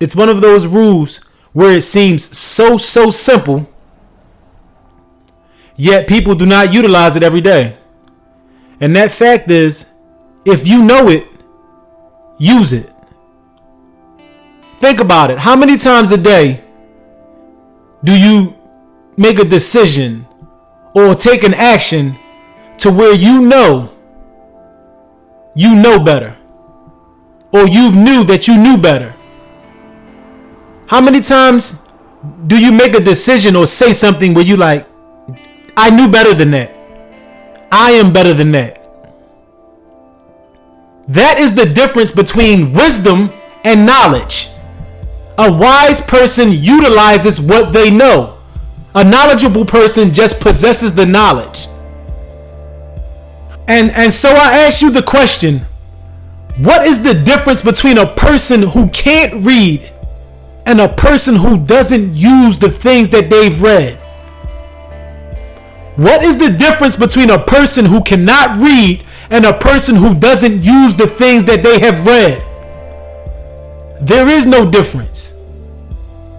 It's one of those rules where it seems so simple, yet people do not utilize it every day. And that fact is, if you know it, use it. Think about it. How many times a day do you make a decision or take an action to where you know better, or you knew that you knew better? How many times do you make a decision or say something where you like, I knew better than that. I am better than that. That is the difference between wisdom and knowledge. A wise person utilizes what they know. A knowledgeable person just possesses the knowledge. And so I ask you the question, what is the difference between a person who can't read and a person who doesn't use the things that they've read? What is the difference between a person who cannot read and a person who doesn't use the things that they have read? There is no difference.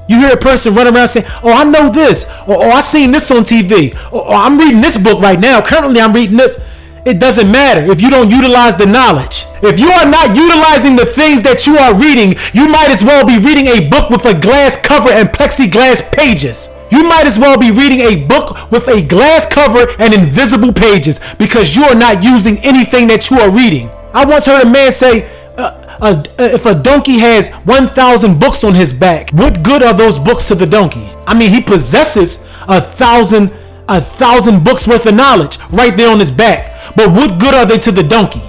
You hear a person run around saying, oh, I know this, or I seen this on TV, or I'm reading this book right now. Currently, I'm reading this. It doesn't matter if you don't utilize the knowledge. If you are not utilizing the things that you are reading, you might as well be reading a book with a glass cover and plexiglass pages. You might as well be reading a book with a glass cover and invisible pages, because you are not using anything that you are reading. I once heard a man say, if a donkey has 1,000 books on his back, what good are those books to the donkey? I mean, he possesses a thousand books worth of knowledge right there on his back. But what good are they to the donkey?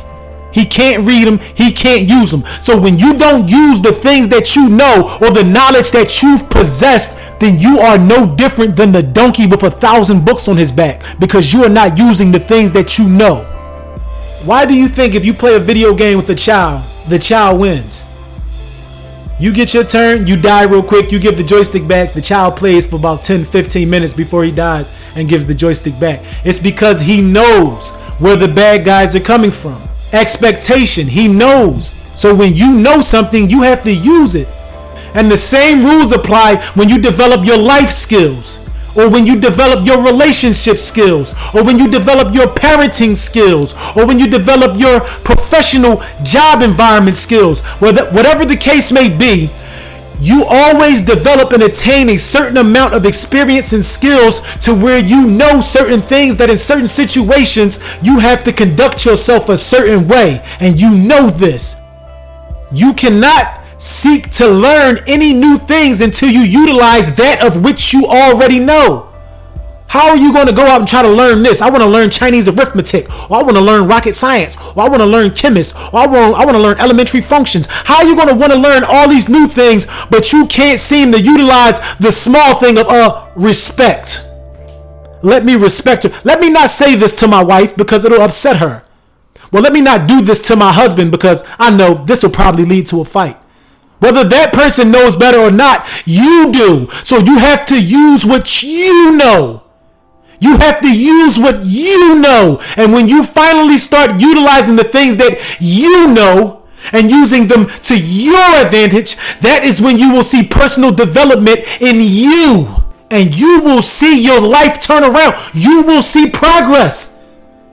He can't read them. He can't use them. So when you don't use the things that you know or the knowledge that you've possessed, then you are no different than the donkey with 1,000 books on his back, because you are not using the things that you know. Why do you think if you play a video game with a child, the child wins? You get your turn, you die real quick, you give the joystick back, the child plays for about 10-15 minutes before he dies and gives the joystick back. It's because he knows where the bad guys are coming from. Expectation, he knows. So when you know something, you have to use it. And the same rules apply when you develop your life skills, or when you develop your relationship skills, or when you develop your parenting skills, or when you develop your professional job environment skills. Whatever the case may be, you always develop and attain a certain amount of experience and skills to where you know certain things that in certain situations you have to conduct yourself a certain way, and you know this. You cannot seek to learn any new things until you utilize that of which you already know. How are you going to go out and try to learn this? I want to learn Chinese arithmetic, or I want to learn rocket science, or I want to learn chemist, or I want to learn elementary functions. How are you going to want to learn all these new things, but you can't seem to utilize the small thing of respect? Let me respect her. Let me not say this to my wife because it'll upset her. Well, let me not do this to my husband because I know this will probably lead to a fight. Whether that person knows better or not, you do. So you have to use what you know. You have to use what you know. And when you finally start utilizing the things that you know and using them to your advantage, that is when you will see personal development in you. And you will see your life turn around. You will see progress.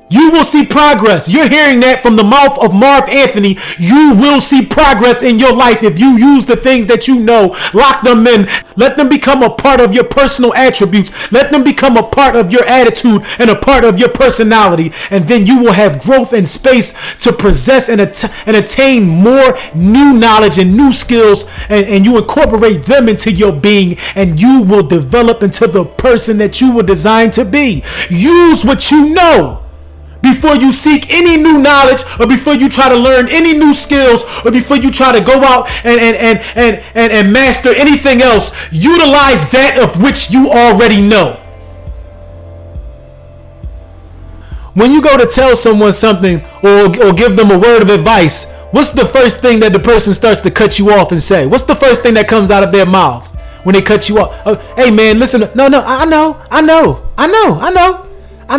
You will see progress. You're hearing that from the mouth of Marv Anthony. You will see progress in your life if you use the things that you know. Lock them in. Let them become a part of your personal attributes. Let them become a part of your attitude and a part of your personality. And then you will have growth and space to possess and attain more new knowledge and new skills. And you incorporate them into your being. And you will develop into the person that you were designed to be. Use what you know before you seek any new knowledge, or before you try to learn any new skills, or before you try to go out and master anything else. Utilize that of which you already know. When you go to tell someone something or give them a word of advice, what's the first thing that the person starts to cut you off and say? What's the first thing that comes out of their mouths when they cut you off? Hey man, listen. No, I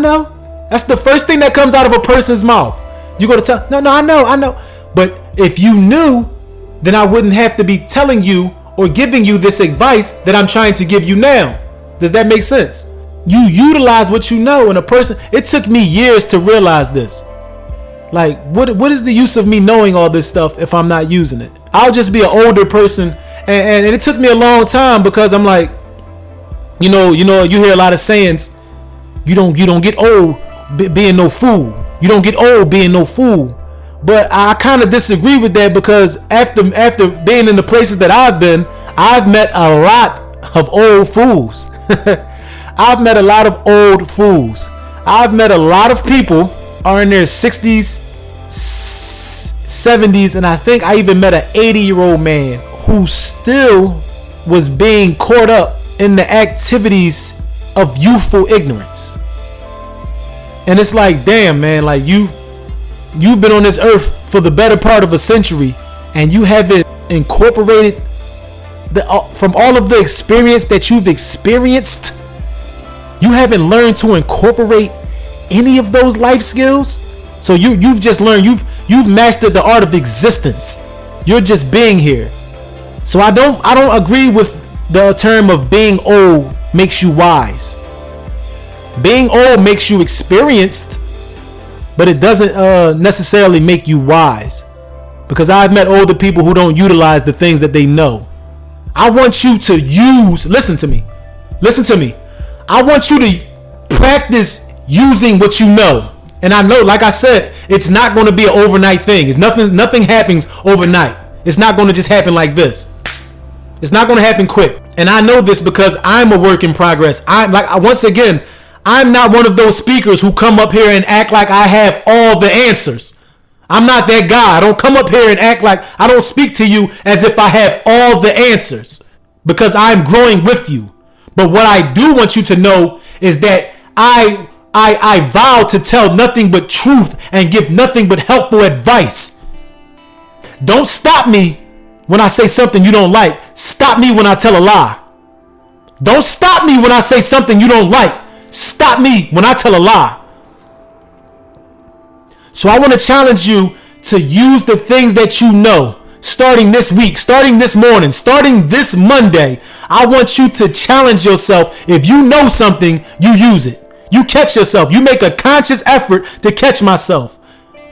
know. That's the first thing that comes out of a person's mouth. You go to tell, no, I know. But if you knew, then I wouldn't have to be telling you or giving you this advice that I'm trying to give you now. Does that make sense? You utilize what you know, and a person, it took me years to realize this. Like, what is the use of me knowing all this stuff if I'm not using it? I'll just be an older person, and it took me a long time, because I'm like, you hear a lot of sayings, you don't get old being no fool. You don't get old being no fool. But I kind of disagree with that, because after being in the places that I've been, I've met a lot of old fools. I've met a lot of old fools. I've met a lot of people are in their 60s, 70s, and I think I even met an 80-year-old man who still was being caught up in the activities of youthful ignorance. And it's like, damn, man, like you've been on this earth for the better part of a century, and you haven't incorporated from all of the experience that you've experienced, you haven't learned to incorporate any of those life skills. So you've just learned, you've mastered the art of existence. You're just being here. So I don't agree with the term of being old makes you wise. Being old makes you experienced, but it doesn't necessarily make you wise. Because I've met older people who don't utilize the things that they know. I want you to listen to me. I want you to practice using what you know. And I know, like I said, it's not going to be an overnight thing. It's nothing happens overnight. It's not going to just happen like this. It's not going to happen quick. And I know this because I'm a work in progress. I'm not one of those speakers who come up here and act like I have all the answers. I'm not that guy. I don't come up here and act like I don't speak to you as if I have all the answers, because I'm growing with you. But what I do want you to know is that I vow to tell nothing but truth and give nothing but helpful advice. Don't stop me when I say something you don't like. Stop me when I tell a lie. Don't stop me when I say something you don't like. Stop me when I tell a lie. So I want to challenge you to use the things that you know. Starting this week, starting this morning, starting this Monday, I want you to challenge yourself. If you know something, you use it. You catch yourself. You make a conscious effort to catch myself.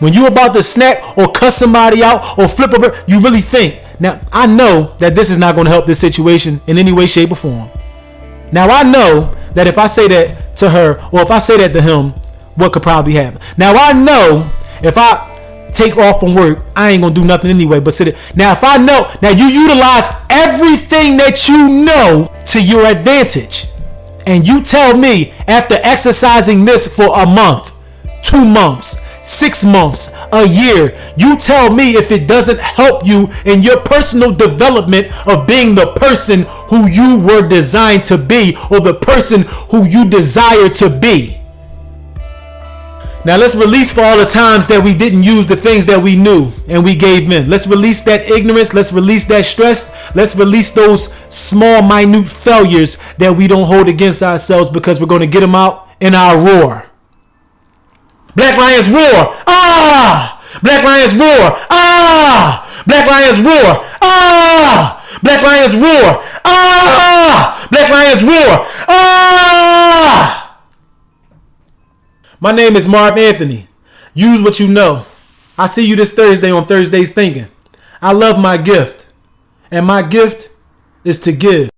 When you're about to snap or cuss somebody out or flip over, you really think. Now, I know that this is not going to help this situation in any way, shape, or form. Now, I know that if I say that to her or if I say that to him, what could probably happen. Now, I know if I take off from work, I ain't gonna do nothing anyway but sit it. Now, if I know, now you utilize everything that you know to your advantage. And you tell me, after exercising this for a month, 2 months, 6 months, a year, you tell me if it doesn't help you in your personal development of being the person who you were designed to be, or the person who you desire to be. Now let's release for all the times that we didn't use the things that we knew and we gave in. Let's release that ignorance. Let's release that stress. Let's release those small, minute failures that we don't hold against ourselves, because we're going to get them out in our roar. BlackLion's roar. Ah! BlackLion's roar. Ah! BlackLion's roar. Ah! BlackLion's roar. Ah! BlackLion's roar. Ah! My name is Marv Anthony. Use what you know. I see you this Thursday on Thursdays Thinking. I love my gift, and my gift is to give.